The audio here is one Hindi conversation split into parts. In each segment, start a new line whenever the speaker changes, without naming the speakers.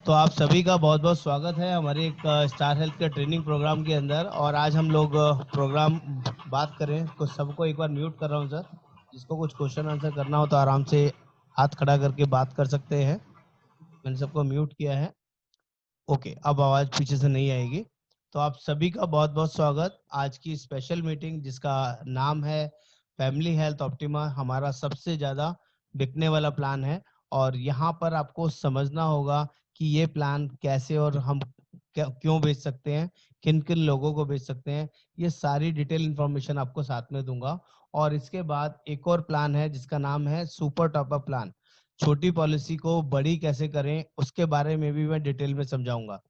तो आप सभी का बहुत बहुत स्वागत है हमारे एक स्टार हेल्थ के ट्रेनिंग प्रोग्राम के अंदर। और आज हम लोग प्रोग्राम बात करें तो सबको एक बार म्यूट कर रहा हूं सर। जिसको कुछ क्वेश्चन आंसर करना हो तो आराम से हाथ खड़ा करके बात कर सकते हैं। मैंने सबको म्यूट किया है। ओके, अब आवाज़ पीछे से नहीं आएगी। तो आप सभी का बहुत बहुत स्वागत आज की स्पेशल मीटिंग जिसका नाम है फैमिली हेल्थ ऑप्टिमा। हमारा सबसे ज़्यादा बिकने वाला प्लान है और यहाँ पर आपको समझना होगा कि ये प्लान कैसे और हम क्यों बेच सकते हैं, किन किन लोगों को बेच सकते हैं। ये सारी डिटेल इन्फॉर्मेशन आपको साथ में दूंगा। और इसके बाद एक और प्लान है जिसका नाम है सुपर टॉपअप प्लान। छोटी पॉलिसी को बड़ी कैसे करें उसके बारे में भी मैं डिटेल में समझाऊंगा।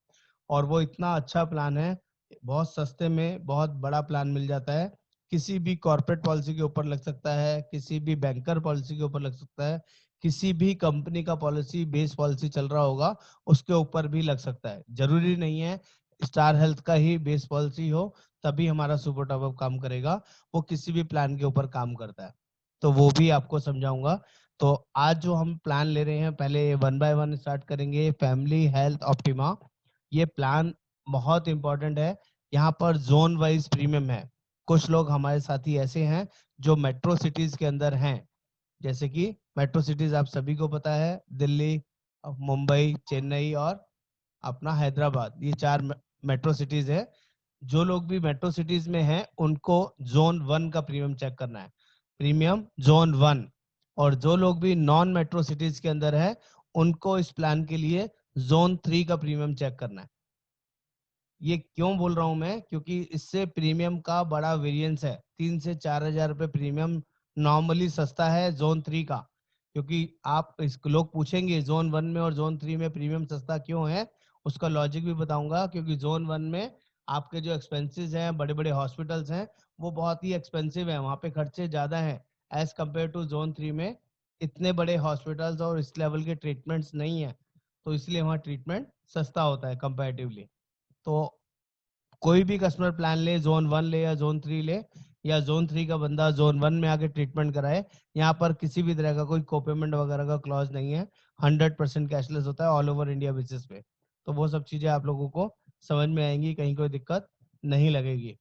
और वो इतना अच्छा प्लान है, बहुत सस्ते में बहुत बड़ा प्लान मिल जाता है। किसी भी कॉर्पोरेट पॉलिसी के ऊपर लग सकता है, किसी भी बैंकर पॉलिसी के ऊपर लग सकता है, किसी भी कंपनी का पॉलिसी बेस पॉलिसी चल रहा होगा उसके ऊपर भी लग सकता है। जरूरी नहीं है स्टार हेल्थ का ही बेस पॉलिसी हो तभी हमारा सुपर टॉपअप काम करेगा, वो किसी भी प्लान के ऊपर काम करता है। तो वो भी आपको समझाऊंगा। तो आज जो हम प्लान ले रहे हैं पहले वन बाय वन स्टार्ट करेंगे। फैमिली हेल्थ ऑप्टिमा ये प्लान बहुत इंपॉर्टेंट है। यहाँ पर जोन वाइज प्रीमियम है। कुछ लोग हमारे साथी ऐसे हैं जो मेट्रो सिटीज के अंदर हैं, जैसे कि मेट्रो सिटीज आप सभी को पता है, दिल्ली, मुंबई, चेन्नई और अपना हैदराबाद, ये चार मेट्रो सिटीज है। जो लोग भी मेट्रो सिटीज में हैं उनको जोन 1 का प्रीमियम चेक करना है, प्रीमियम जोन 1। और जो लोग भी नॉन मेट्रो सिटीज के अंदर है उनको इस प्लान के लिए जोन 3 का प्रीमियम चेक करना है। ये क्यों बोल रहा हूं मैं, क्योंकि इससे प्रीमियम का बड़ा वेरिएंस है। 3 से 4 हजार रुपए प्रीमियम नॉर्मली सस्ता है जोन 3 का। क्योंकि आप इस लोग पूछेंगे जोन 1 में और जोन 3 में प्रीमियम सस्ता क्यों है, उसका लॉजिक भी बताऊंगा। क्योंकि जोन 1 में आपके जो एक्सपेंसेस हैं, बड़े बड़े हॉस्पिटल्स हैं, वो बहुत ही एक्सपेंसिव है, वहां पे खर्चे ज्यादा हैं एज कम्पेयर टू जोन 3 में। इतने बड़े हॉस्पिटल्स और इस लेवल के ट्रीटमेंट्स नहीं है, तो इसलिए वहाँ ट्रीटमेंट सस्ता होता है कंपैरेटिवली। तो कोई भी कस्टमर प्लान ले, जोन 1 ले या जोन 3 ले, या जोन 3 का बंदा जोन 1 में आके ट्रीटमेंट कराए, यहाँ पर किसी भी तरह का कोई कोपेमेंट वगैरह का क्लॉज नहीं है। 100% कैशलेस होता है ऑल ओवर इंडिया बेसिस पे। तो वो सब चीजें आप लोगों को समझ में आएंगी, कहीं कोई दिक्कत नहीं लगेगी।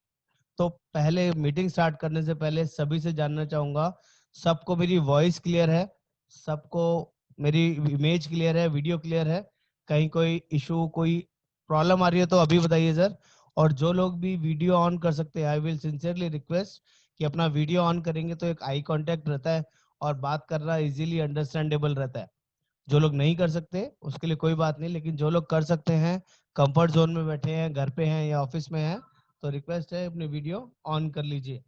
तो पहले मीटिंग स्टार्ट करने से पहले सभी से जानना चाहूंगा, सबको मेरी वॉइस क्लियर है, सबको मेरी इमेज क्लियर है, वीडियो क्लियर है? कहीं कोई इशू, कोई प्रॉब्लम आ रही है तो अभी बताइए सर। और जो लोग भी वीडियो ऑन कर सकते हैं, आई विल सिंसियरली रिक्वेस्ट कि अपना वीडियो ऑन करेंगे तो एक आई कांटेक्ट रहता है और बात करना इजीली अंडरस्टैंडेबल रहता है। जो लोग नहीं कर सकते उसके लिए कोई बात नहीं, लेकिन जो लोग कर सकते हैं, कंफर्ट जोन में बैठे हैं, घर पे हैं या ऑफिस में हैं, तो रिक्वेस्ट है अपनी वीडियो ऑन कर लीजिए।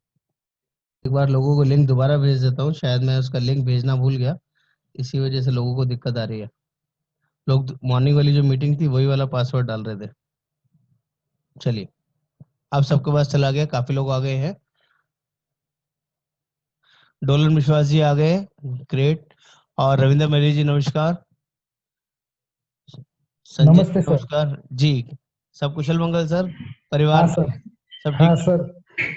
एक बार लोगों को लिंक दोबारा भेज देता हूँ, शायद मैं उसका लिंक भेजना भूल गया, इसी वजह से लोगों को दिक्कत आ रही है। लोग मॉर्निंग वाली जो मीटिंग थी वही वाला पासवर्ड डाल रहे थे। चलिए, अब सबके पास चला गया, काफी लोग आ गए हैं। डोलन विश्वास जी आ गए, ग्रेट। और रविंद्र मेरी जी नमस्कार। संजय
नमस्ते सर।
नमस्कार जी। सब कुशल मंगल सर, परिवार
हाँ
में
सर।
सब
हाँ
ठीक?
सर,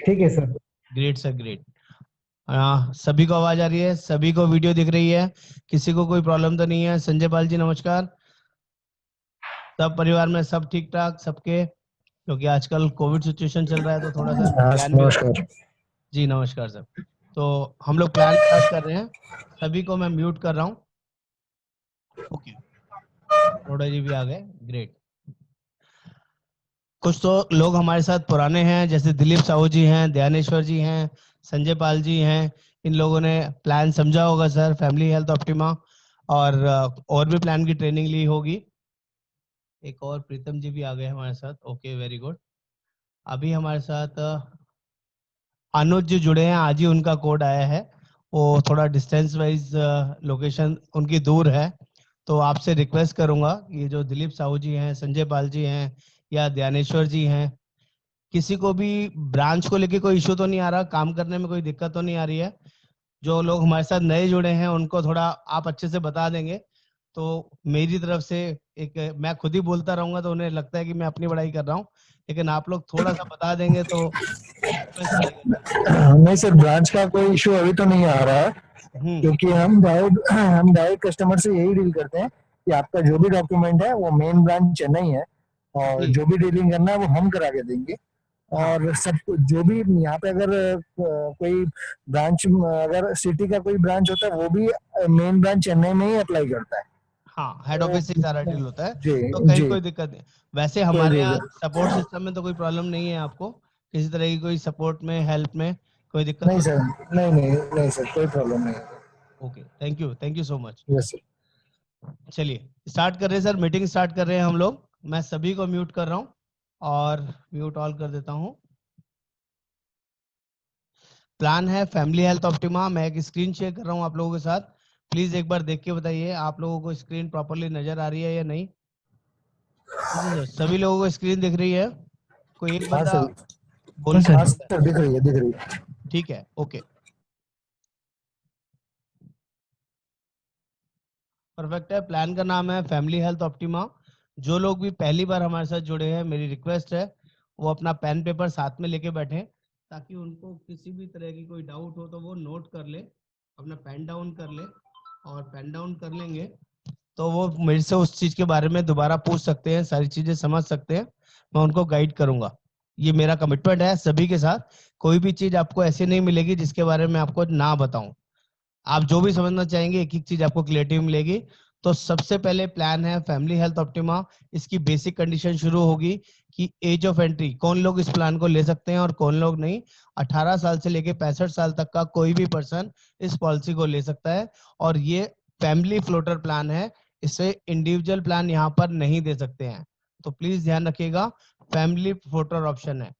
ठीक है सर।
Great sir, great. सभी को आवाज आ रही है, सभी को वीडियो दिख रही है, किसी को कोई प्रॉब्लम तो नहीं है? संजय पाल जी नमस्कार। सब परिवार में सब ठीक ठाक सबके? क्योंकि आजकल कोविड सिचुएशन चल रहा है तो थोड़ा सा
हाँ
ध्यान भी रखना।
नमस्कार।
जी नमस्कार सर। तो हम लोग प्लान स्टार्ट कर रहे हैं। सभी को मैं म्यूट कर रहा हूँ। ओके, अरोड़ा जी भी आ गए, ग्रेट। कुछ तो लोग हमारे साथ पुराने हैं, जैसे दिलीप साहू जी हैं, ध्यानेश्वर जी हैं, संजय पाल जी हैं। इन लोगों ने प्लान समझा होगा सर, फैमिली हेल्थ ऑप्टिमा। और भी प्लान की ट्रेनिंग ली होगी। एक और प्रीतम जी भी आ गए हमारे साथ, ओके वेरी गुड। अभी हमारे साथ अनुज जी जुड़े हैं, आज ही उनका कोड आया है। वो थोड़ा डिस्टेंस वाइज लोकेशन उनकी दूर है, तो आपसे रिक्वेस्ट करूंगा, ये जो दिलीप साहू जी हैं, संजय पाल जी हैं या ध्यानेश्वर जी हैं, किसी को भी ब्रांच को लेके कोई इशू तो नहीं आ रहा, काम करने में कोई दिक्कत तो नहीं आ रही है? जो लोग हमारे साथ नए जुड़े हैं उनको थोड़ा आप अच्छे से बता देंगे तो मेरी तरफ से एक, मैं खुद ही बोलता रहूंगा तो उन्हें लगता है कि मैं अपनी बड़ाई कर रहा हूँ, लेकिन आप लोग थोड़ा सा बता देंगे तो रिक्वेस्ट रहेगा।
नहीं सर, ब्रांच का कोई इशू अभी तो नहीं आ रहा है,
हम्म।
क्योंकि हम डायरेक्ट कस्टमर से यही डील करते हैं कि आपका जो भी डॉक्यूमेंट है वो मेन ब्रांच चेन्नई है, और
जी।
जो भी डीलिंग करना है वो हम करा के देंगे।
हाँ
और सब जो भी यहाँ पे अगर कोई ब्रांच, अगर सिटी का कोई ब्रांच होता है वो भी मेन ब्रांच चेन्नई में ही अप्लाई करता है।
हाँ, हेड
तो
ऑफिस से सारा डील होता है,
जी
तो कहीं
जी,
कोई दिक्कत नहीं। वैसे
कोई
हमारे यहाँ
दिक्कत
सपोर्ट सिस्टम में तो कोई प्रॉब्लम नहीं है, आपको किसी तरह की कोई सपोर्ट में, हेल्प में कोई दिक्कत
नहीं
तो
सर,
नहीं?
नहीं नहीं नहीं सर, कोई प्रॉब्लम नहीं है।
Okay, thank you so much.
Yes sir.
चलिए स्टार्ट कर रहे हैं सर, मीटिंग स्टार्ट कर रहे हैं हम लोग। मैं सभी को म्यूट कर रहा हूँ और म्यूट ऑल कर देता हूँ। प्लान है फैमिली हेल्थ ऑप्टिमा। मैं एक स्क्रीन शेयर कर रहा हूँ आप लोगों के साथ, प्लीज एक बार देख के बताइए आप लोगों को स्क्रीन प्रॉपरली नजर आ रही है या नहीं। ठीक है सर, सभी लोगों को स्क्रीन दिख रही है? कोई एक
हाँ
बंदा
सर,
बोल नहीं
हाँ
सकता है?
सर, दिख रही है, दिख रही है।
ठीक है, ओके, परफेक्ट है। प्लान का नाम है फैमिली हेल्थ ऑप्टिमा। जो लोग भी पहली बार हमारे साथ जुड़े हैं, मेरी रिक्वेस्ट है वो अपना पेन पेपर साथ में लेके बैठे, ताकि उनको किसी भी तरह की कोई डाउट हो तो वो नोट कर ले, अपना पेन डाउन कर ले। और पेन डाउन कर लेंगे तो वो मेरे से उस चीज के बारे में दोबारा पूछ सकते हैं, सारी चीजें समझ सकते हैं, मैं उनको गाइड करूंगा। ये मेरा कमिटमेंट है सभी के साथ। कोई भी चीज आपको ऐसी नहीं मिलेगी जिसके बारे में आपको ना बताऊं। आप जो भी समझना चाहेंगे एक एक चीज आपको क्लियरिटी मिलेगी। तो सबसे पहले प्लान है फैमिली हेल्थ ऑप्टिमा। इसकी बेसिक कंडीशन शुरू होगी कि एज ऑफ एंट्री, कौन लोग इस प्लान को ले सकते हैं और कौन लोग नहीं। 18 साल से लेके 65 साल तक का कोई भी पर्सन इस पॉलिसी को ले सकता है। और ये फैमिली फ्लोटर प्लान है, इसे इंडिविजुअल प्लान यहाँ पर नहीं दे सकते हैं, तो प्लीज ध्यान रखिएगा, फैमिली फ्लोटर ऑप्शन है।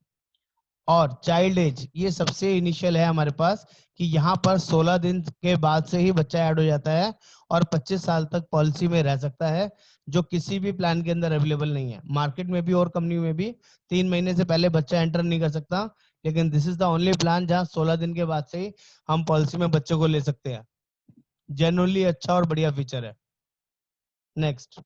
और चाइल्ड एज ये सबसे इनिशियल है हमारे पास, कि यहाँ पर 16 दिन के बाद से ही बच्चा ऐड हो जाता है और 25 साल तक पॉलिसी में रह सकता है, जो किसी भी प्लान के अंदर अवेलेबल नहीं है। मार्केट में भी और कंपनी में भी 3 महीने से पहले बच्चा एंटर नहीं कर सकता, लेकिन this is the only plan जहाँ 16 दिन के बाद से ही हम पॉलिसी में बच्चों को ले सकते हैं। जनरली अच्छा और बढ़िया फीचर है। नेक्स्ट,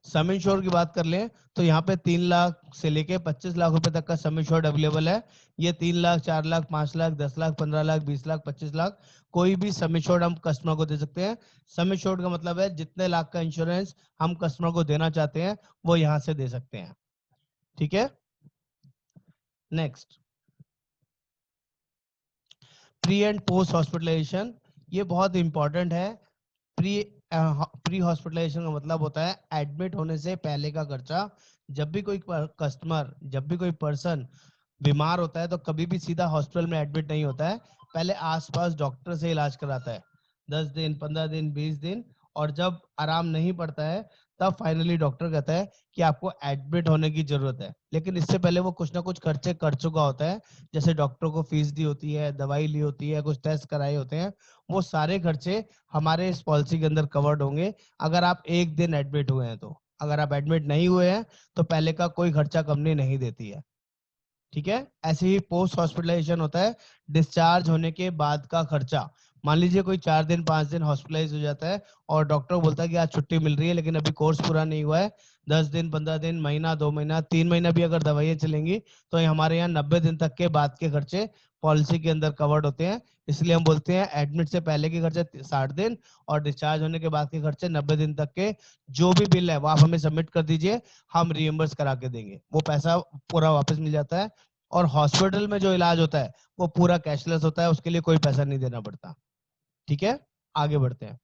सम इंश्योर की बात कर लें तो यहाँ पे 3 लाख से लेके 25 लाख रुपए तक का सम इंश्योर्ड अवेलेबल है। ये 3 लाख, 4 लाख, 5 लाख, 10 लाख, 15 लाख, 20 लाख, 25 लाख, कोई भी सम इंश्योर्ड हम कस्टमर को दे सकते हैं। सम इंश्योर्ड का मतलब है जितने लाख का इंश्योरेंस हम कस्टमर को देना चाहते हैं वो यहाँ से दे सकते हैं। ठीक है, next, pre and post hospitalisation, ये बहुत इंपॉर्टेंट है। प्री प्री हॉस्पिटलाइजेशन का मतलब होता है एडमिट होने से पहले का खर्चा। जब भी कोई कस्टमर, जब भी कोई पर्सन बीमार होता है तो कभी भी सीधा हॉस्पिटल में एडमिट नहीं होता है, पहले आसपास डॉक्टर से इलाज कराता है 10 दिन, 15 दिन, 20 दिन। और जब आराम नहीं पड़ता है तब फाइनली डॉक्टर कहता है कि आपको एडमिट होने की जरूरत है। लेकिन इससे पहले वो कुछ ना कुछ खर्चे कर चुका होता है, जैसे डॉक्टर को फीस दी होती है, दवाई ली होती है, कुछ टेस्ट कराए होते हैं। वो सारे खर्चे हमारे इस पॉलिसी के अंदर कवर्ड होंगे अगर आप एक दिन एडमिट हुए हैं तो। अगर आप एडमिट नहीं हुए हैं तो पहले का कोई खर्चा कंपनी नहीं देती है। ठीक है, ऐसे ही पोस्ट हॉस्पिटलाइजेशन होता है डिस्चार्ज होने के बाद का खर्चा। मान लीजिए कोई 4 दिन 5 दिन हॉस्पिटलाइज हो जाता है और डॉक्टर बोलता है कि आज छुट्टी मिल रही है, लेकिन अभी कोर्स पूरा नहीं हुआ है, 10 दिन, 15 दिन, महीना, 2 महीना, 3 महीना भी अगर दवाइयाँ चलेंगी तो ये हमारे यहाँ 90 दिन तक के बाद के खर्चे पॉलिसी के अंदर कवर्ड होते हैं। इसलिए हम बोलते हैं एडमिट से पहले के खर्चे 60 दिन और डिस्चार्ज होने के बाद के खर्चे 90 दिन तक के। जो भी बिल है वो आप हमें सबमिट कर दीजिए, हम रिएम्बर्स करा के देंगे, वो पैसा पूरा वापस मिल जाता है। और हॉस्पिटल में जो इलाज होता है वो पूरा कैशलेस होता है, उसके लिए कोई पैसा नहीं देना पड़ता। ठीक है, आगे बढ़ते हैं।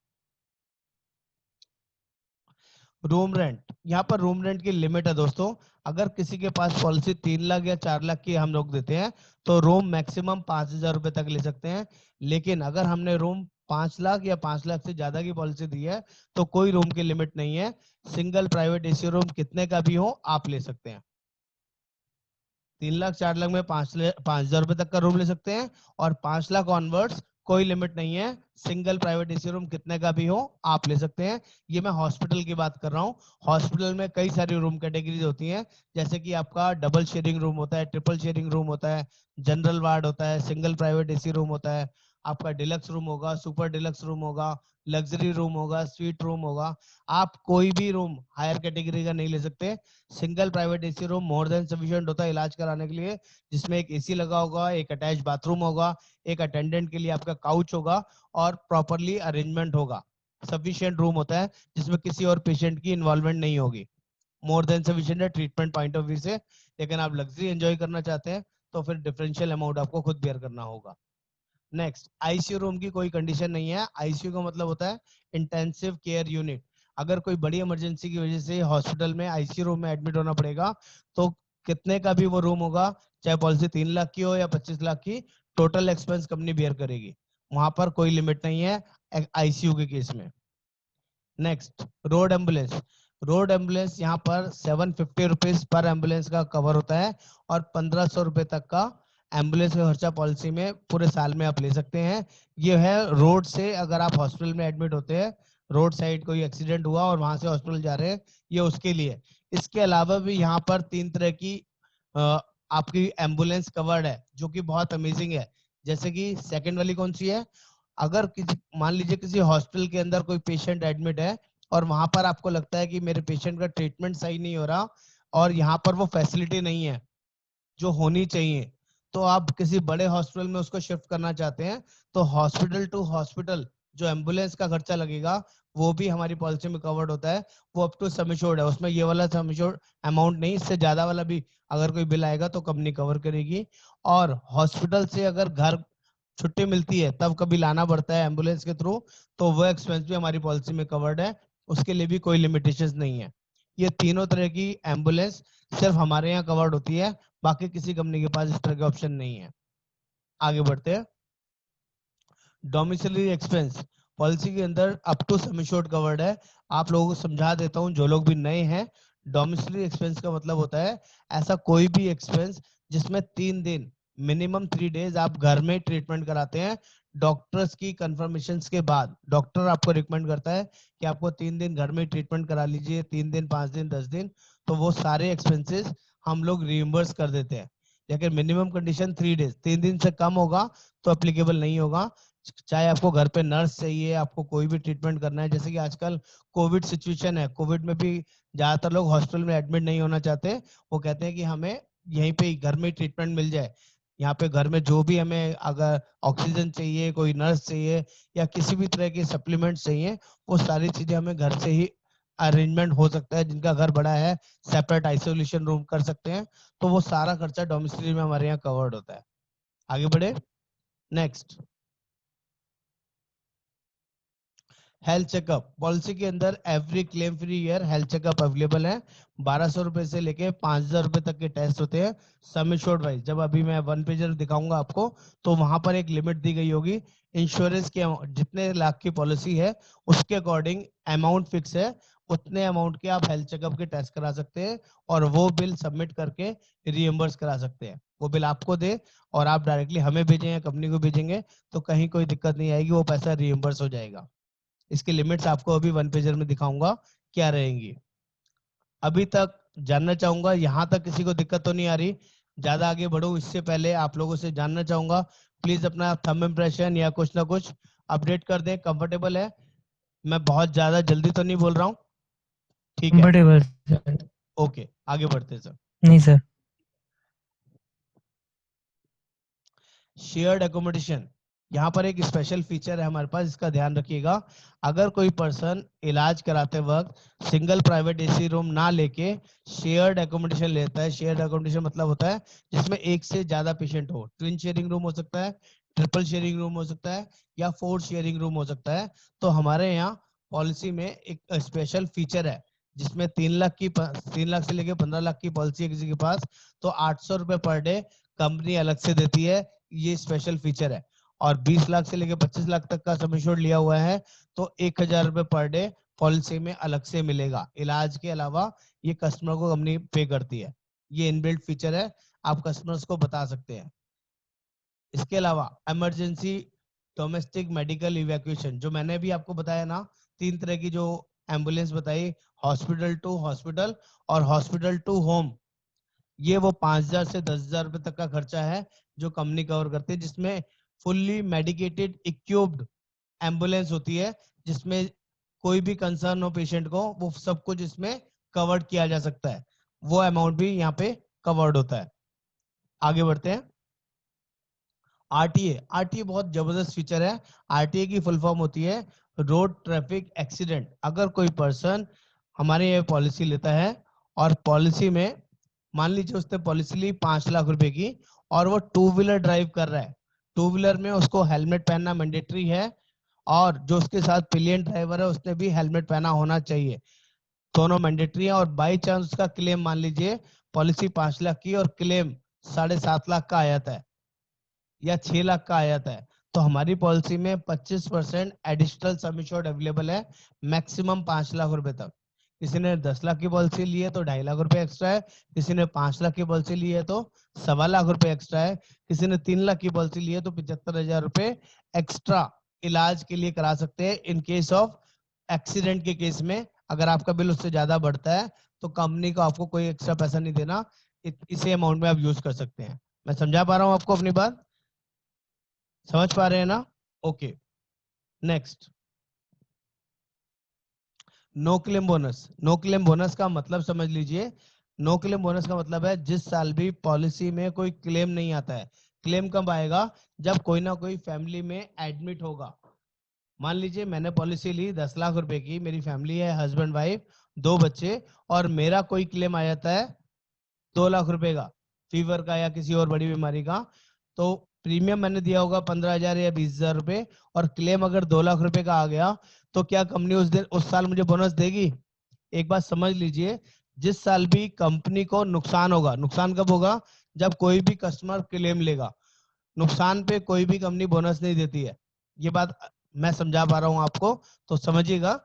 रूम रेंट, यहाँ पर रूम रेंट की लिमिट है दोस्तों। अगर किसी के पास पॉलिसी 3 लाख या 4 लाख की हम लोग देते हैं तो रूम मैक्सिमम 5,000 रुपए तक ले सकते हैं। लेकिन अगर हमने रूम 5 लाख या 5 लाख से ज्यादा की पॉलिसी दी है तो कोई रूम की लिमिट नहीं है। सिंगल प्राइवेट एसी रूम कितने का भी हो आप ले सकते हैं। 3 लाख 4 लाख में 5,000 रुपए तक का रूम ले सकते हैं, और 5 लाख ऑनवर्ड्स कोई लिमिट नहीं है, सिंगल प्राइवेट एसी रूम कितने का भी हो आप ले सकते हैं। ये मैं हॉस्पिटल की बात कर रहा हूँ। हॉस्पिटल में कई सारी रूम कैटेगरीज होती हैं, जैसे कि आपका डबल शेयरिंग रूम होता है, ट्रिपल शेयरिंग रूम होता है, जनरल वार्ड होता है, सिंगल प्राइवेट एसी रूम होता है, आपका डिलक्स रूम होगा, सुपर डिलक्स रूम होगा, लग्जरी रूम होगा, स्वीट रूम होगा। आप कोई भी रूम हायर कैटेगरी का नहीं ले सकते। Single private AC room more than sufficient होता है इलाज कराने के लिए, जिसमें एक एसी लगा होगा, एक अटैच बाथरूम होगा, एक अटेंडेंट के लिए आपका काउच होगा और प्रॉपरली अरेंजमेंट होगा। सफिशिएंट रूम होता है जिसमें किसी और पेशेंट की इन्वॉल्वमेंट नहीं होगी। मोर देन सफिशिएंट है ट्रीटमेंट पॉइंट ऑफ व्यू से, लेकिन आप लग्जरी एंजॉय करना चाहते हैं तो फिर डिफरेंशियल अमाउंट आपको खुद बेयर करना होगा। नेक्स्ट, आईसीयू रूम की कोई कंडीशन नहीं है। आईसीयू का मतलब होता है इंटेंसिव केयर यूनिट। अगर कोई बड़ी इमरजेंसी की वजह से हॉस्पिटल में आईसीयू रूम में एडमिट होना पड़ेगा तो कितने का भी वो रूम होगा, चाहे पॉलिसी 3 लाख की हो या 25 लाख की, टोटल एक्सपेंस कंपनी बेयर करेगी। वहां पर कोई लिमिट नहीं है आईसीयू के केस में। Next, road ambulance. Road ambulance यहाँ पर 750 रुपीज पर एम्बुलेंस का कवर होता है और 1500 रुपए तक का एम्बुलेंस का खर्चा पॉलिसी में पूरे साल में आप ले सकते हैं। ये है रोड से अगर आप हॉस्पिटल में एडमिट होते हैं, रोड साइड कोई एक्सीडेंट हुआ और वहां से हॉस्पिटल जा रहे हैं, ये उसके लिए। इसके अलावा भी यहाँ पर 3 तरह की आपकी एम्बुलेंस कवर्ड है जो कि बहुत अमेजिंग है। जैसे कि सेकंड वाली कौन सी है, अगर किसी मान लीजिए किसी हॉस्पिटल के अंदर कोई पेशेंट एडमिट है और वहां पर आपको लगता है कि मेरे पेशेंट का ट्रीटमेंट सही नहीं हो रहा और यहाँ पर वो फैसिलिटी नहीं है जो होनी चाहिए, तो आप किसी बड़े हॉस्पिटल में उसको शिफ्ट करना चाहते हैं, तो हॉस्पिटल टू हॉस्पिटल जो एम्बुलेंस का खर्चा लगेगा वो भी हमारी पॉलिसी में कवर्ड होता है। वो अप टू सम एश्योर्ड है, उसमें ये वाला सम एश्योर्ड अमाउंट नहीं, इससे ज्यादा वाला भी अगर कोई बिल आएगा तो कंपनी कवर करेगी। और हॉस्पिटल से अगर घर छुट्टी मिलती है तब कभी लाना पड़ता है एम्बुलेंस के थ्रू, तो वो एक्सपेंस भी हमारी पॉलिसी में कवर्ड है, उसके लिए भी कोई लिमिटेशंस नहीं है। ये तीनों तरह की एम्बुलेंस सिर्फ हमारे यहाँ कवर्ड होती है, बाकी किसी कंपनी के पास इस तरह के ऑप्शन नहीं है। आगे बढ़ते हैं। डोमिसिलरी एक्सपेंस पॉलिसी के अंदर up to sum assured covered है। आप लोगों को समझा देता हूं जो लोग भी नए हैं। डोमिसिलरी एक्सपेंस का मतलब होता है ऐसा कोई भी एक्सपेंस जिसमें 3 दिन, मिनिमम 3 डेज आप घर में ट्रीटमेंट कराते हैं। डॉक्टर्स की कंफर्मेशन के बाद डॉक्टर आपको रिकमेंड करता है कि आपको 3 दिन घर में ट्रीटमेंट करा लीजिए, 3 दिन, 5 दिन, 10 दिन, तो वो सारे एक्सपेंसेस हम लोग रिइम्बर्स कर देते हैं। लेकिन मिनिमम कंडीशन 3 डेज, 3 दिन से कम होगा तो अप्लीकेबल नहीं होगा। चाहे आपको घर पे नर्स चाहिए, आपको कोई भी ट्रीटमेंट करना है, जैसे कि आजकल कोविड सिचुएशन है, कोविड में भी ज्यादातर लोग हॉस्पिटल में एडमिट नहीं होना चाहते, वो कहते हैं कि हमें यहीं पे घर में ट्रीटमेंट मिल जाए। यहाँ पे घर में जो भी हमें अगर ऑक्सीजन चाहिए, कोई नर्स चाहिए या किसी भी तरह के सप्लीमेंट्स चाहिए, वो सारी चीजें हमें घर से ही अरेंजमेंट हो सकता है। जिनका घर बड़ा है सेपरेट आइसोलेशन रूम कर सकते हैं, तो वो सारा खर्चा डोमिसिलरी में हमारे यहाँ कवर्ड होता है। आगे बढ़े। नेक्स्ट, हेल्थ चेकअप पॉलिसी के अंदर every claim free year health checkup available है। 1200 रुपए से लेके 5000 रुपए तक के टेस्ट होते हैं सम एश्योर्ड वाइज। जब अभी मैं 1 पेजर दिखाऊंगा आपको तो वहां पर एक लिमिट दी गई होगी। इंश्योरेंस के जितने लाख की पॉलिसी है उसके अकॉर्डिंग अमाउंट फिक्स है, उतने अमाउंट के आप हेल्थ चेकअप के टेस्ट करा सकते हैं और वो बिल सबमिट करके रिएम्बर्स करा सकते हैं। वो बिल आपको दे और आप डायरेक्टली हमें भेजें या कंपनी को भेजेंगे तो कहीं कोई दिक्कत नहीं आएगी, वो पैसा रिएम्बर्स हो जाएगा। इसके लिमिट्स आपको अभी 1 पेजर में दिखाऊंगा क्या रहेंगी। अभी तक जानना चाहूंगा यहाँ तक किसी को दिक्कत तो नहीं आ रही। ज्यादा आगे बढ़ो इससे पहले आप लोगों से जानना चाहूंगा, प्लीज अपना थंब इम्प्रेशन या कुछ ना कुछ अपडेट कर दें। कंफर्टेबल है? मैं बहुत ज्यादा जल्दी तो नहीं बोल रहा हूँ? ठीक है,
कंफर्टेबल सर।
ओके आगे बढ़ते हैं सर।
नहीं सर।
शेयर्ड एकोमोडेशन, यहाँ पर एक स्पेशल फीचर है हमारे पास, इसका ध्यान रखिएगा। अगर कोई पर्सन इलाज कराते वक्त सिंगल प्राइवेट एसी रूम ना लेके शेयर्ड एकोमोडेशन लेता है, शेयर्ड एकोमोडेशन मतलब होता है जिसमें एक से ज्यादा पेशेंट हो, ट्विन शेयरिंग रूम हो सकता है, ट्रिपल शेयरिंग रूम हो सकता है या 4 शेयरिंग रूम हो सकता है, तो हमारे यहाँ पॉलिसी में एक स्पेशल फीचर है जिसमें 3 लाख से लेके 15 लाख की पॉलिसी है किसी के पास, तो 800 रुपए पर डे कंपनी अलग से देती है। ये स्पेशल फीचर है। और 20 लाख से लेकर 25 लाख तक का सम एश्योर्ड लिया हुआ है तो 1000 रुपए पर डे पॉलिसी में अलग से मिलेगा। इलाज के अलावा ये कस्टमर को कंपनी पे करती है। ये इनबिल्ट फीचर है, आप कस्टमर्स को बता सकते हैं। इसके अलावा इमरजेंसी डोमेस्टिक मेडिकल इवैक्यूएशन, जो मैंने भी आपको बताया ना, 3 तरह की जो एम्बुलेंस बताई, हॉस्पिटल टू हॉस्पिटल और हॉस्पिटल टू होम, ये वो 5000 से 10,000 रुपए तक का खर्चा है जो कंपनी कवर करती है, जिसमें फुल्ली मेडिकेटेड इक्विप्ड एम्बुलेंस होती है, जिसमें कोई भी कंसर्न हो पेशेंट को वो सब कुछ इसमें कवर्ड किया जा सकता है। वो अमाउंट भी यहाँ पे कवर्ड होता है। आगे बढ़ते हैं। आरटीए, आरटीए बहुत जबरदस्त फीचर है। आरटीए की फुल फॉर्म होती है रोड ट्रैफिक एक्सीडेंट, अगर कोई पर्सन हमारे ये पॉलिसी लेता है और पॉलिसी में मान लीजिए उसने पॉलिसी ली 5 लाख रुपए की और वो टू व्हीलर ड्राइव कर रहा है, टू व्हीलर में उसको हेलमेट पहनना मैंडेटरी है और जो उसके साथ पिलियन ड्राइवर है उसने भी हेलमेट पहना होना चाहिए, दोनों मैंडेटरी है। और बाई चांस उसका क्लेम मान लीजिए पॉलिसी 5 लाख की और क्लेम 7.5 लाख का आया था या 6 लाख का आया था, तो हमारी पॉलिसी में 25% एडिशनल सम एश्योर्ड अवेलेबल है, मैक्सिमम 5 लाख रुपए तक। किसी ने 10 लाख की पॉलिसी ली है तो 2.5 लाख रुपए एक्स्ट्रा है, किसी ने 5 लाख की पॉलिसी ली है तो 1.25 लाख रुपए एक्स्ट्रा है, किसी ने 3 लाख की पॉलिसी ली है तो 75,000 रुपए एक्स्ट्रा इलाज के लिए करा सकते हैं इन केस ऑफ एक्सीडेंट के केस में। अगर आपका बिल उससे ज्यादा बढ़ता है तो कंपनी को आपको कोई एक्स्ट्रा पैसा नहीं देना, इसे अमाउंट में आप यूज कर सकते हैं। मैं समझा पा रहा हूँ आपको अपनी बात, समझ पा रहे हैं ना? Okay, next, no claim bonus. No claim bonus का मतलब समझ लीजिए, नो क्लेम बोनस का मतलब है जिस साल भी पॉलिसी में कोई क्लेम नहीं आता है, क्लेम कब आएगा? जब कोई ना कोई फैमिली में एडमिट होगा। मान लीजिए मैंने पॉलिसी ली 10 लाख रुपए की, मेरी फैमिली है, हस्बैंड वाइफ 2 बच्चे, और मेरा कोई क्लेम आ जाता है 2 लाख रुपए का, फीवर का या किसी और बड़ी बीमारी का, तो प्रीमियम मैंने दिया होगा 15,000 या 20,000 रुपए, और क्लेम अगर 2 लाख रुपए का आ गया तो क्या कंपनी उस साल मुझे बोनस देगी? एक बात समझ लीजिए, जिस साल भी कंपनी को नुकसान होगा, नुकसान कब होगा? जब कोई भी कस्टमर क्लेम लेगा। नुकसान पे कोई भी कंपनी बोनस नहीं देती है, ये बात मैं समझा पा रहा हूं आपको, तो समझिएगा।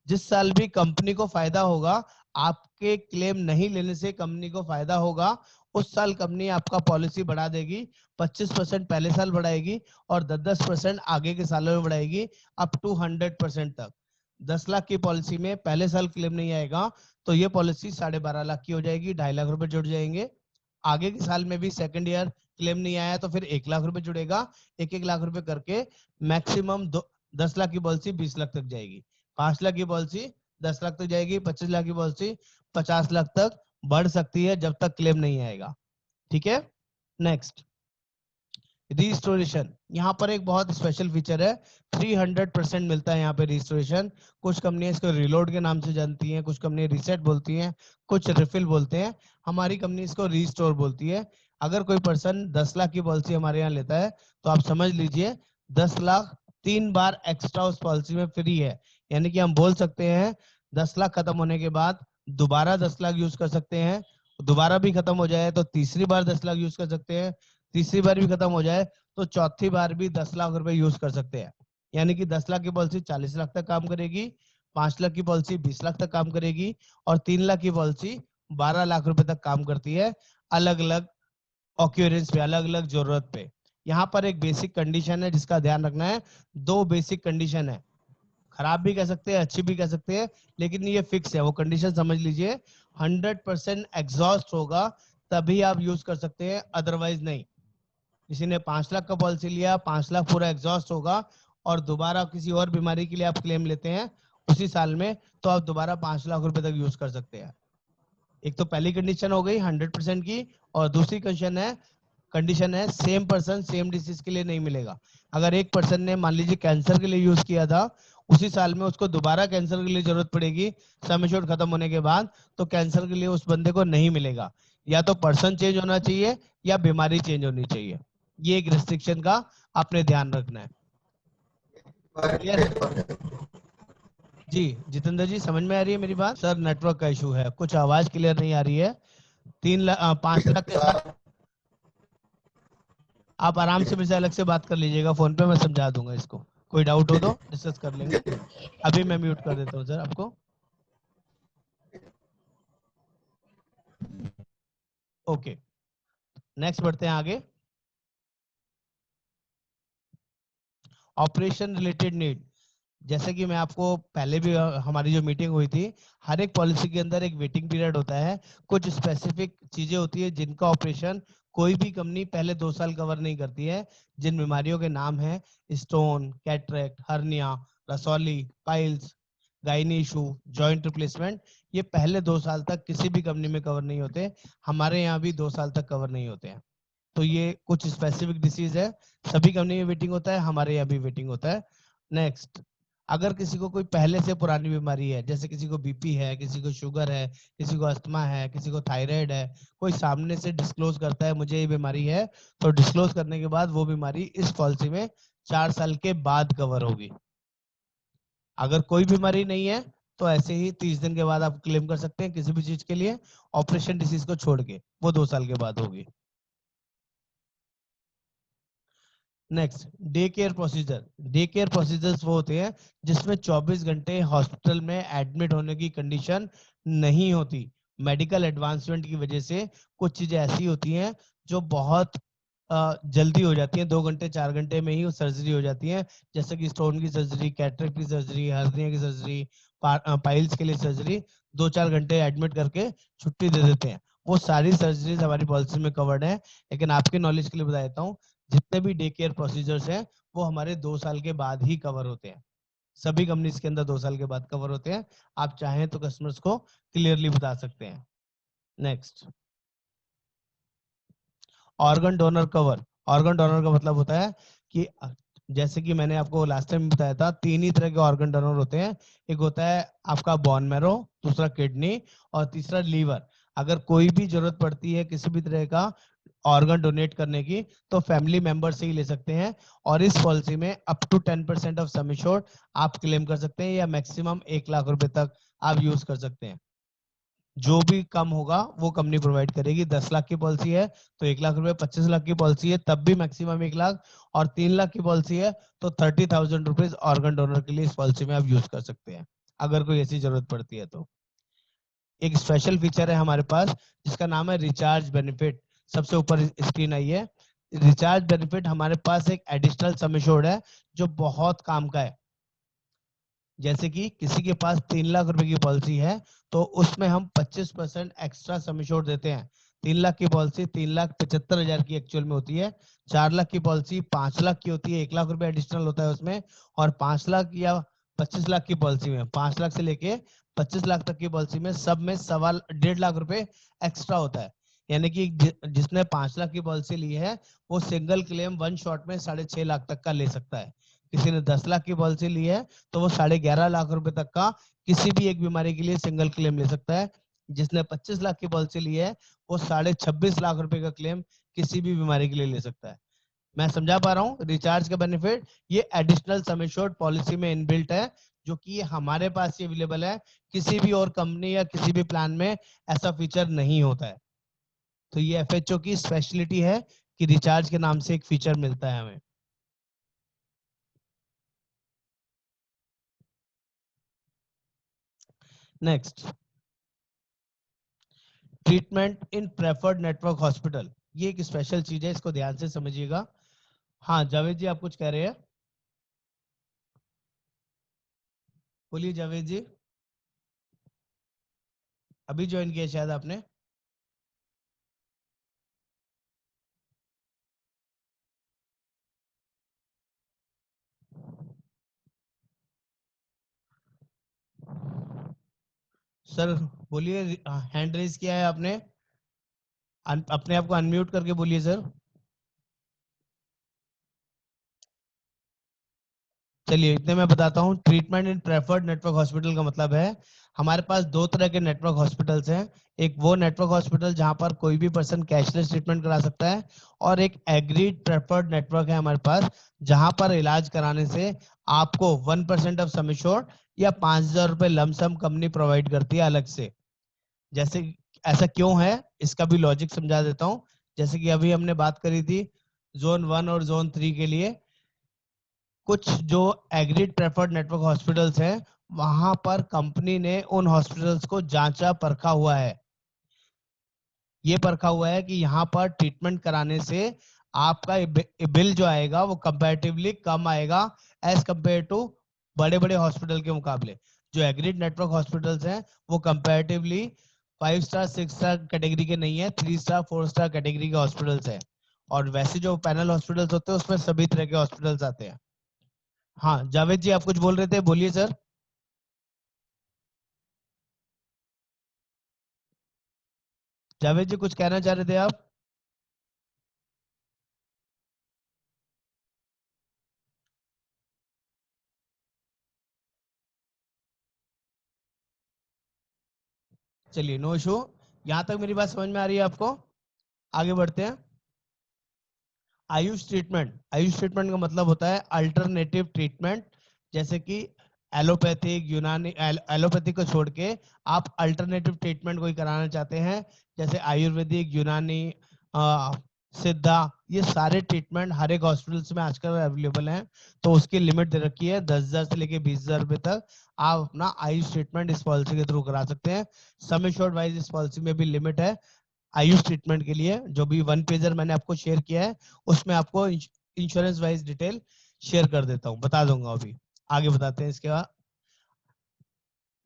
जिस साल भी कंपनी को फायदा होगा, आपके क्लेम नहीं लेने से कंपनी को फायदा होगा, उस साल कंपनी आपका पॉलिसी बढ़ा देगी। 25% पहले साल बढ़ाएगी और 10-10% आगे के सालों में बढ़ाएगी, अप टू 100% तक। 10 लाख की पॉलिसी में पहले साल क्लेम नहीं आएगा तो ये पॉलिसी 12.5 लाख की हो जाएगी, 2.5 लाख रुपए जुड़ जाएंगे। आगे के साल में भी सेकंड ईयर क्लेम नहीं आया तो फिर 1 लाख रुपए जुड़ेगा, 1-1 लाख रुपए करके मैक्सिमम 10 लाख की पॉलिसी 20 लाख तक जाएगी, 5 लाख की पॉलिसी 10 लाख तक जाएगी, 25 लाख की पॉलिसी 50 लाख तक बढ़ सकती है जब तक क्लेम नहीं आएगा। ठीक है, नेक्स्ट, रिस्टोरेशन। यहाँ पर एक बहुत स्पेशल फीचर है, 300% मिलता है यहाँ पे रिस्टोरेशन। कुछ कंपनियां इसको रिलोड के नाम से जानती हैं, कुछ कंपनी रीसेट बोलती हैं, कुछ रिफिल बोलते हैं, हमारी कंपनी इसको रीस्टोर बोलती है। अगर कोई पर्सन 10 लाख की पॉलिसी हमारे यहाँ लेता है तो आप समझ लीजिए 10 लाख 3 बार एक्स्ट्रा उस पॉलिसी में फ्री है, यानी कि हम बोल सकते हैं 10 लाख खत्म होने के बाद दोबारा 10 लाख यूज कर सकते हैं, दोबारा भी खत्म हो जाए तो तीसरी बार 10 लाख यूज कर सकते हैं, तीसरी बार भी खत्म हो जाए तो चौथी बार भी 10 लाख रुपए यूज कर सकते हैं। यानी कि 10 लाख की पॉलिसी 40 लाख तक काम करेगी, 5 लाख की पॉलिसी 20 लाख तक काम करेगी, और 3 लाख की पॉलिसी 12 लाख रुपए तक काम करती है, अलग अलग ऑक्यूरेंस पे, अलग अलग जरूरत पे। यहाँ पर एक बेसिक कंडीशन है जिसका ध्यान रखना है, दो बेसिक कंडीशन है, खराब भी कह सकते हैं, अच्छी भी कह सकते हैं, लेकिन ये फिक्स है, वो कंडीशन समझ लीजिए। 100% एग्जॉस्ट होगा तभी आप यूज कर सकते हैं, अदरवाइज नहीं। किसी ने 5 लाख का पॉलिसी लिया, 5 लाख पूरा एग्जॉस्ट होगा और दोबारा किसी और बीमारी के लिए आप क्लेम लेते हैं उसी साल में, तो आप दोबारा 5 लाख रुपए तक यूज कर सकते हैं। एक तो पहली कंडीशन हो गई 100% की, और दूसरी कंडीशन है सेम पर्सन सेम डिसीज के लिए नहीं मिलेगा। अगर एक पर्सन ने मान लीजिए कैंसर के लिए यूज किया था, उसी साल में उसको दोबारा कैंसर के लिए जरूरत पड़ेगी सम एश्योर्ड खत्म होने के बाद, तो कैंसर के लिए उस बंदे को नहीं मिलेगा। या तो पर्सन चेंज होना चाहिए या बीमारी चेंज होनी चाहिए, ये एक रिस्ट्रिक्शन का आपने ध्यान रखना है। जी जितेंद्र जी, समझ में आ रही है मेरी बात? सर नेटवर्क का इशू है, कुछ आवाज क्लियर नहीं आ रही है। 5 लाख के साथ आप आराम से मेरे से अलग से बात कर लीजिएगा फोन पे, मैं समझा दूंगा इसको, कोई डाउट हो तो डिस्कस कर लेंगे। अभी मैं म्यूट कर देता हूँ सर आपको। ओके, नेक्स्ट बढ़ते हैं आगे। ऑपरेशन रिलेटेड नीड, जैसे कि मैं आपको पहले भी हमारी जो मीटिंग हुई थी, हर एक पॉलिसी के अंदर एक वेटिंग पीरियड होता है, कुछ स्पेसिफिक चीजें होती है जिनका ऑपरेशन कोई भी कंपनी पहले 2 साल कवर नहीं करती है। जिन बीमारियों के नाम है स्टोन, कैटरेक्ट, हर्निया, रसौली, piles, gynae issue, joint replacement, ये पहले 2 साल तक किसी भी कंपनी में कवर नहीं होते, हमारे यहाँ भी 2 साल तक कवर नहीं होते हैं। तो ये कुछ स्पेसिफिक डिसीज है, सभी कंपनी में वेटिंग होता है, हमारे यहाँ भी वेटिंग होता है। नेक्स्ट, अगर किसी को कोई पहले से पुरानी बीमारी है, जैसे किसी को बीपी है, किसी को शुगर है, किसी को अस्थमा है, किसी को थायराइड है, कोई सामने से डिस्क्लोज करता है मुझे ये बीमारी है, तो डिस्क्लोज करने के बाद वो बीमारी इस पॉलिसी में 4 साल के बाद कवर होगी। अगर कोई बीमारी नहीं है तो ऐसे ही 30 दिन के बाद आप क्लेम कर सकते हैं किसी भी चीज के लिए, ऑपरेशन डिसीज को छोड़ के, वो 2 साल के बाद होगी। Next, day care procedure. Day care procedures वो होते हैं जिसमें 24 घंटे हॉस्पिटल में एडमिट होने की कंडीशन नहीं होती। मेडिकल एडवांसमेंट की वजह से कुछ चीजें ऐसी होती हैं जो बहुत जल्दी हो जाती हैं, 2 घंटे 4 घंटे में ही वो सर्जरी हो जाती है, जैसे कि स्टोन की सर्जरी, कैटरेक्ट की सर्जरी, हर्निया की सर्जरी, पाइल्स के लिए सर्जरी, 2-4 घंटे एडमिट करके छुट्टी दे देते हैं। वो सारी सर्जरीज हमारी पॉलिसी में कवर्ड है। लेकिन आपके नॉलेज के लिए बता देता हूँ, जितने भी डे केयर प्रोसीजर्स हैं वो हमारे 2 साल के बाद ही कवर होते हैं। सभी कंपनीज के अंदर 2 साल के बाद कवर होते हैं। आप चाहें तो कस्टमर्स को क्लियरली बता सकते हैं। Next, organ donor cover. Organ donor का मतलब होता है कि जैसे कि मैंने आपको लास्ट टाइम बताया था, 3 ही तरह के ऑर्गन डोनर होते हैं। एक होता है आपका बोन मैरो, दूसरा किडनी और तीसरा लीवर। अगर कोई भी जरूरत पड़ती है किसी भी तरह का ऑर्गन डोनेट करने की, तो फैमिली मेंबर से ही ले सकते हैं। और इस पॉलिसी में up to 10% of sum assured आप क्लेम कर सकते हैं, या मैक्सिमम 1 लाख रुपए तक आप यूज कर सकते हैं। जो भी कम होगा वो कंपनी प्रोवाइड करेगी। 10 लाख की पॉलिसी है तो 1 लाख रुपए, 25 लाख की पॉलिसी है तब भी मैक्सिमम 1 लाख, और 3 लाख की पॉलिसी है तो 30,000 रुपीज ऑर्गन डोनर के लिए इस पॉलिसी में आप यूज कर सकते हैं, अगर कोई ऐसी जरूरत पड़ती है तो। एक स्पेशल फीचर है हमारे पास जिसका नाम है रिचार्ज बेनिफिट। सबसे ऊपर स्क्रीन आई है। रिचार्ज बेनिफिट हमारे पास एक एडिशनल सम एश्योर्ड है जो बहुत काम का है। जैसे कि किसी के पास 3 लाख रुपए की पॉलिसी है तो उसमें हम 25% एक्स्ट्रा सम एश्योर्ड देते हैं। 3 लाख की पॉलिसी 3,75,000 की एक्चुअल में होती है। 4 लाख की पॉलिसी 5 लाख की होती है, 1 लाख रुपए एडिशनल होता है उसमें। और 5 लाख या 25 लाख की पॉलिसी में, 5 लाख से लेके 25 लाख तक की पॉलिसी में सब में 1.5 लाख रुपए एक्स्ट्रा होता है। यानी कि जिसने 5 लाख की पॉलिसी ली है वो सिंगल क्लेम वन शॉट में 6.5 लाख तक का ले सकता है। किसी ने 10 लाख की पॉलिसी ली है तो वो 11.5 लाख रुपए तक का किसी भी एक बीमारी के लिए सिंगल क्लेम ले सकता है। जिसने 25 लाख की पॉलिसी ली है वो 26.5 लाख रुपए का क्लेम किसी भी बीमारी के लिए ले सकता है। मैं समझा पा रहा हूँ रिचार्ज का बेनिफिट? ये एडिशनल सम एश्योर्ड पॉलिसी में इनबिल्ट है, जो कि हमारे पास ही अवेलेबल है। किसी भी और कंपनी या किसी भी प्लान में ऐसा फीचर नहीं होता है। तो ये एफएचओ की स्पेशलिटी है कि रिचार्ज के नाम से एक फीचर मिलता है हमें। नेक्स्ट, ट्रीटमेंट इन प्रेफर्ड नेटवर्क हॉस्पिटल। ये एक स्पेशल चीज है, इसको ध्यान से समझिएगा। हाँ जावेद जी, आप कुछ कह रहे हैं, बोलिए जावेद जी। अभी ज्वाइन किया शायद आपने। सर बोलिए, हैंड रेज किया है आपने, अपने आप को अनम्यूट करके बोलिए सर। चलिए इतने मैं बताता हूँ। ट्रीटमेंट इन प्रेफर्ड नेटवर्क हॉस्पिटल का मतलब है हमारे पास 2 तरह के नेटवर्क हॉस्पिटल्स हैं। एक वो नेटवर्क हॉस्पिटल जहां पर कोई भी पर्सन कैशलेस ट्रीटमेंट करा सकता है, और एक एग्रीड प्रेफर्ड नेटवर्क है हमारे पास जहां पर इलाज कराने से आपको 1% ऑफ सम एश्योर्ड या 5,000 रुपए लमसम कंपनी प्रोवाइड करती है अलग से। जैसे ऐसा क्यों है इसका भी लॉजिक समझा देता हूँ। जैसे कि अभी हमने बात करी थी जोन 1 और जोन 3 के लिए, कुछ जो एग्रीड प्रेफर्ड नेटवर्क हॉस्पिटल्स हैं वहां पर कंपनी ने उन हॉस्पिटल्स को जांचा परखा हुआ है। ये परखा हुआ है कि यहाँ पर ट्रीटमेंट कराने से आपका बिल जो आएगा वो कंपैरेटिवली कम आएगा एज कंपेयर टू बड़े बड़े हॉस्पिटल के मुकाबले। जो एग्रीड नेटवर्क हॉस्पिटल्स हैं वो कंपैरेटिवली 5 स्टार 6 स्टार कैटेगरी के नहीं है, 3 स्टार 4 स्टार कैटेगरी के हॉस्पिटल्स हैं। और वैसे जो पैनल हॉस्पिटल्स होते हैं उसमें सभी तरह के हॉस्पिटल्स आते हैं। हाँ जावेद जी, आप कुछ बोल रहे थे, बोलिए सर। जावेद जी कुछ कहना चाह रहे थे आप? चलिए, नो इशू। यहाँ तक मेरी बात समझ में आ रही है आपको? आगे बढ़ते हैं। आयुष ट्रीटमेंट। आयुष ट्रीटमेंट का मतलब होता है अल्टरनेटिव ट्रीटमेंट, जैसे कि एलोपैथिक, यूनानी, एलोपैथिक को छोड़ के आप अल्टरनेटिव ट्रीटमेंट कोई कराना चाहते हैं, जैसे आयुर्वेदिक, यूनानी, सिद्धा, ये सारे ट्रीटमेंट हर एक हॉस्पिटल्स में आजकल अवेलेबल हैं। तो उसकी लिमिट दे रखी है 10,000 से लेके 20,000 रुपए तक आप अपना आयुष ट्रीटमेंट इस पॉलिसी के थ्रू करा सकते हैं। सम एश्योर्ड वाइज इस पॉलिसी में भी लिमिट है आयुष ट्रीटमेंट के लिए। जो भी वन पेजर मैंने आपको शेयर किया है उसमें आपको इंश्योरेंस वाइज डिटेल शेयर कर देता हूं, बता दूंगा। अभी आगे बताते हैं। इसके बाद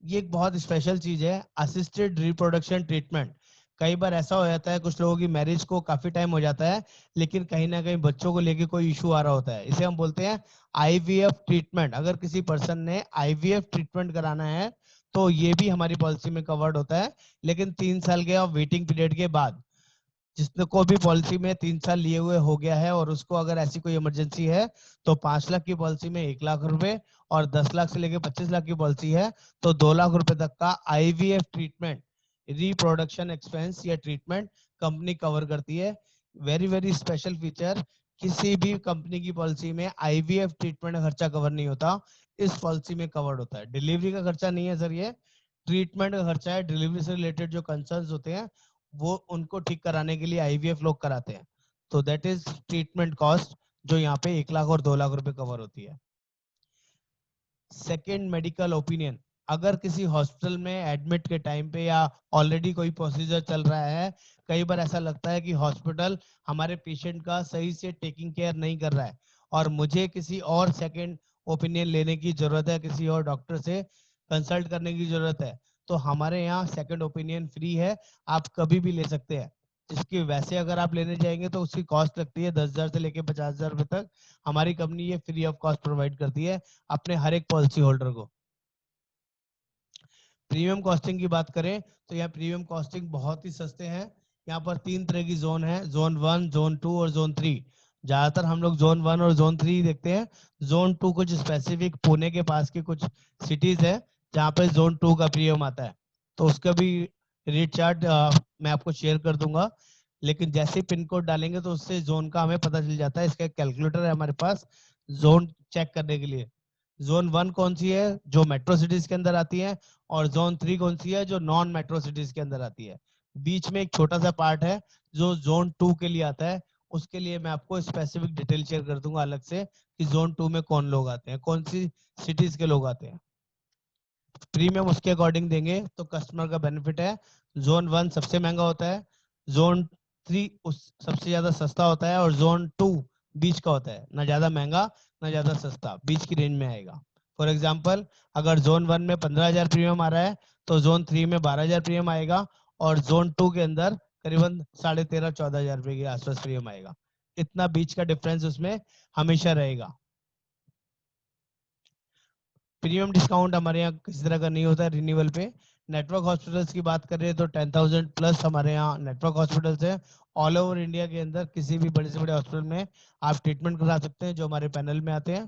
ये एक बहुत स्पेशल चीज है, असिस्टेड रिप्रोडक्शन ट्रीटमेंट। कई बार ऐसा हो जाता है कुछ लोगों की मैरिज को काफी टाइम हो जाता है, लेकिन कहीं ना कहीं बच्चों को लेके कोई इशू आ रहा होता है, इसे हम बोलते हैं आईवीएफ ट्रीटमेंट। अगर किसी पर्सन ने आईवीएफ ट्रीटमेंट कराना है तो ये भी हमारी पॉलिसी में कवर्ड होता है, लेकिन 3 साल के वेटिंग पीरियड के बाद। जिसने को भी पॉलिसी में 3 साल लिए हुए हो गया है और उसको अगर ऐसी कोई इमरजेंसी है तो 5 लाख की पॉलिसी में 1 लाख रुपए, और 10 लाख से लेकर 25 लाख की पॉलिसी है तो 2 लाख रुपए तक का आईवीएफ ट्रीटमेंट, रिप्रोडक्शन एक्सपेंस या ट्रीटमेंट कंपनी कवर करती है। वेरी वेरी स्पेशल फीचर, किसी भी कंपनी की पॉलिसी में आईवीएफ ट्रीटमेंट का खर्चा कवर नहीं होता, इस पॉलिसी में कवर्ड होता है। डिलीवरी का खर्चा नहीं है सर, ये ट्रीटमेंट का खर्चा है। डिलीवरी से रिलेटेड जो कंसर्न्स होते हैं वो उनको ठीक कराने के लिए आईवीएफ लोग कराते हैं। तो दैट इज ट्रीटमेंट कॉस्ट, जो यहाँ पे 1 लाख और 2 लाख रुपए कवर होती है। Second, medical opinion. अगर किसी हॉस्पिटल में एडमिट के टाइम पे या ऑलरेडी कोई प्रोसीजर चल रहा है, कई बार ऐसा लगता है कि हॉस्पिटल हमारे पेशेंट का सही से टेकिंग केयर नहीं कर रहा है और मुझे किसी और सेकेंड ओपिनियन लेने की जरूरत है, किसी और डॉक्टर से कंसल्ट करने की जरूरत है, तो हमारे यहाँ सेकेंड ओपिनियन फ्री है, आप कभी भी ले सकते हैं। जिसकी वैसे अगर आप लेने जाएंगे तो उसकी कॉस्ट लगती है 10,000 से लेके 50,000 रुपए तक। हमारी कंपनी ये फ्री ऑफ कॉस्ट प्रोवाइड करती है अपने हर एक पॉलिसी होल्डर को। प्रीमियम कॉस्टिंग की बात करें तो यहाँ प्रीमियम कॉस्टिंग बहुत ही सस्ते हैं। यहाँ पर 3 तरह की जोन है, जोन 1, जोन 2 और जोन 3। ज्यादातर हम लोग जोन 1 और जोन 3 देखते हैं। जोन 2 कुछ स्पेसिफिक पुणे के पास के कुछ सिटीज है जहाँ पे जोन 2 का प्रीमियम आता है, तो उसका भी रेट चार्ट मैं आपको शेयर कर दूंगा। लेकिन जैसे ही पिन कोड डालेंगे तो उससे जोन का हमें पता चल जाता है। इसका एक कैलकुलेटर है हमारे पास जोन चेक करने के लिए। जोन 1 कौन सी है, जो मेट्रो सिटीज के अंदर आती है, और जोन 3 कौन सी है, जो नॉन मेट्रो सिटीज के अंदर आती है। बीच में एक छोटा सा पार्ट है जो जोन 2 के लिए आता है, उसके लिए मैं आपको स्पेसिफिक डिटेल शेयर कर दूंगा अलग से कि जोन 2 में कौन लोग आते हैं, कौन सी सिटीज के लोग आते हैं। प्रीमियम उसके अकॉर्डिंग देंगे तो कस्टमर का बेनिफिट है। जोन 1 सबसे महंगा होता है, जोन 3 उस सबसे ज्यादा सस्ता होता है, और जोन 2 बीच का होता है, ना ज्यादा महंगा ना ज्यादा सस्ता, बीच की रेंज में आएगा। फॉर एग्जाम्पल, अगर जोन 1 में 15,000 प्रीमियम आ रहा है तो जोन 3 में 12,000 प्रीमियम आएगा, और जोन 2 के अंदर करीबन 13,500-14,000 रुपए के आसपास प्रीमियम आएगा। इतना बीच का डिफरेंस उसमें हमेशा रहेगा। प्रीमियम डिस्काउंट हमारे यहाँ किसी तरह का नहीं होता है रिन्यूअल पे। नेटवर्क हॉस्पिटल्स की बात करें तो 10,000 प्लस हमारे यहाँ नेटवर्क हॉस्पिटल्स हैं। ऑल ओवर इंडिया के अंदर किसी भी बड़े से बड़े हॉस्पिटल में आप ट्रीटमेंट करा सकते हैं जो हमारे पैनल में आते हैं।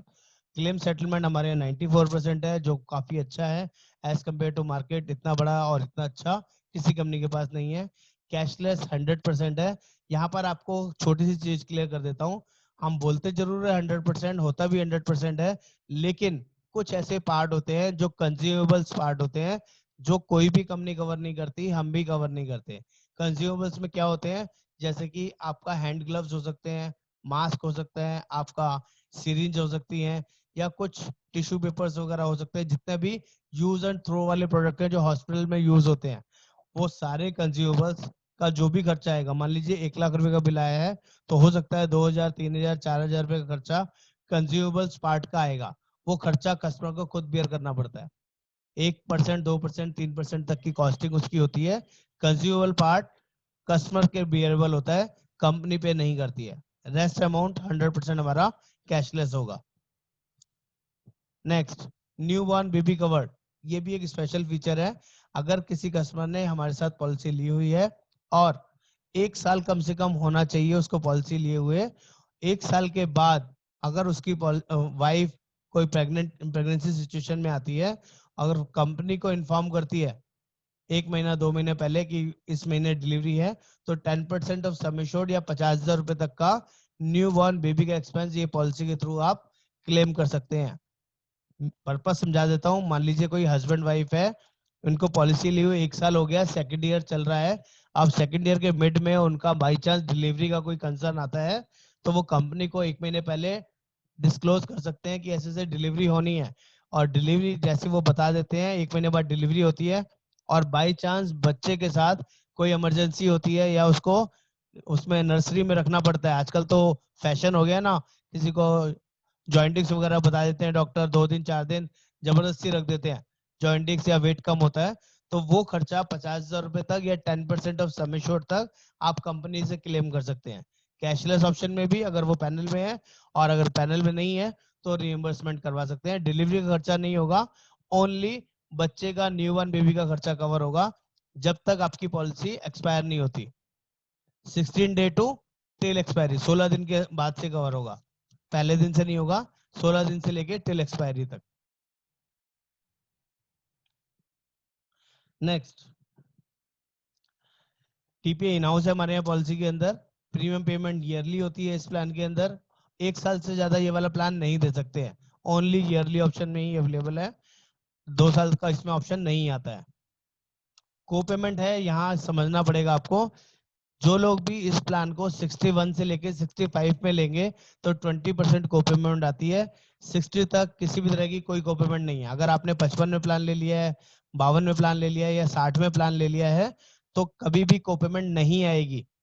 क्लेम सेटलमेंट हमारे यहाँ 94% है, जो काफी अच्छा है एज कम्पेयर टू मार्केट। इतना बड़ा और इतना अच्छा किसी कंपनी के पास नहीं है। कैशलेस 100% है। यहाँ पर आपको छोटी सी चीज क्लियर कर देता हूँ, हम बोलते जरूर है 100%, होता भी 100% है, लेकिन कुछ ऐसे पार्ट होते हैं जो कंज्यूमेबल्स पार्ट होते हैं जो कोई भी कंपनी कवर नहीं करती, हम भी कवर नहीं करते। कंज्यूमेबल्स में क्या होते हैं, जैसे कि आपका हैंड ग्लव्स हो सकते हैं, मास्क हो सकता है, आपका सिरिंज हो सकती है, या कुछ टिश्यू पेपर्स वगैरह हो सकते हैं। जितने भी यूज एंड थ्रो वाले प्रोडक्ट हैं जो हॉस्पिटल में यूज होते हैं, वो सारे कंज्यूमेबल्स का जो भी खर्चा आएगा, मान लीजिए 1 लाख रुपए का बिल आया है तो हो सकता है 2,000, 3,000, 4,000 रुपए का खर्चा कंज्यूमेबल्स पार्ट का आएगा। वो खर्चा कस्टमर को खुद बेयर करना पड़ता है। 1%, 2%, 3% तक की कॉस्टिंग उसकी होती है। कंज्यूमेबल पार्ट कस्टमर के बियरेबल होता है, कंपनी पे नहीं करती है। रेस्ट अमाउंट 100% हमारा कैशलेस होगा। Next, new born baby covered. ये भी एक स्पेशल फीचर है। अगर किसी कस्टमर ने हमारे साथ पॉलिसी ली हुई है और 1 साल कम से कम होना चाहिए उसको पॉलिसी लिए हुए, 1 साल के बाद अगर उसकी वाइफ कोई प्रेग्नेंसी सिचुएशन में आती है, अगर कंपनी को इन्फॉर्म करती है 1 महीना 2 महीने पहले कि इस महीने डिलीवरी है, तो 10% ऑफ सम एश्योर्ड या 50,000 रुपए तक का न्यू बॉर्न बेबी का एक्सपेंस ये पॉलिसी के थ्रू आप क्लेम कर सकते हैं। पर्पस समझा देता हूँ। मान लीजिए कोई हस्बैंड वाइफ है, उनको पॉलिसी ली हुई 1 साल हो गया, सेकंड ईयर चल रहा है। अब सेकंड ईयर के मिड में उनका बाई चांस डिलीवरी का कोई कंसर्न आता है, तो वो कंपनी को 1 महीने पहले डिस्क्लोज कर सकते हैं कि ऐसे ऐसे डिलीवरी होनी है, और डिलीवरी जैसे वो बता देते हैं 1 महीने बाद डिलीवरी होती है। और बाई चांस बच्चे के साथ कोई इमरजेंसी होती है या उसको उसमें नर्सरी में रखना पड़ता है, आजकल तो फैशन हो गया ना, किसी को जॉइंटिक्स वगैरह बता देते हैं डॉक्टर, 2 दिन 4 दिन जबरदस्ती रख देते हैं, जॉइंटिक्स या वेट कम होता है, तो वो खर्चा 50,000 रुपए तक या 10% ऑफ सम एश्योर्ड तक आप कंपनी से क्लेम कर सकते हैं। कैशलेस ऑप्शन में भी अगर वो पैनल में है, और अगर पैनल में नहीं है तो रिइंबर्समेंट करवा सकते हैं। डिलीवरी का खर्चा नहीं होगा, ओनली बच्चे का न्यूबॉर्न बेबी का खर्चा कवर होगा जब तक आपकी पॉलिसी एक्सपायर नहीं होती। 16 डे टू टिल एक्सपायरी, 16 दिन के बाद से कवर होगा, पहले दिन से नहीं होगा, 16 दिन से लेके टिल एक्सपायरी तक। नेक्स्ट, टीपीए इन हाउस है हमारे यहाँ पॉलिसी के अंदर। प्रीमियम पेमेंट ईयरली होती है इस प्लान के अंदर। 1 साल से ज्यादा ये वाला प्लान नहीं दे सकते हैं, ओनली ईयरली ऑप्शन में ही अवेलेबल है, 2 साल का इसमें ऑप्शन नहीं आता है। को पेमेंट है, यहाँ समझना पड़ेगा आपको। जो लोग भी इस प्लान को 61 से लेके 65 में लेंगे तो 20% को पेमेंट आती है। 60 तक किसी भी तरह की कोई को पेमेंट नहीं है। अगर आपने 55 में प्लान ले लिया है, 52 में प्लान ले लिया है या 60 में प्लान ले लिया है, तो कभी भी को पेमेंट नहीं आएगी।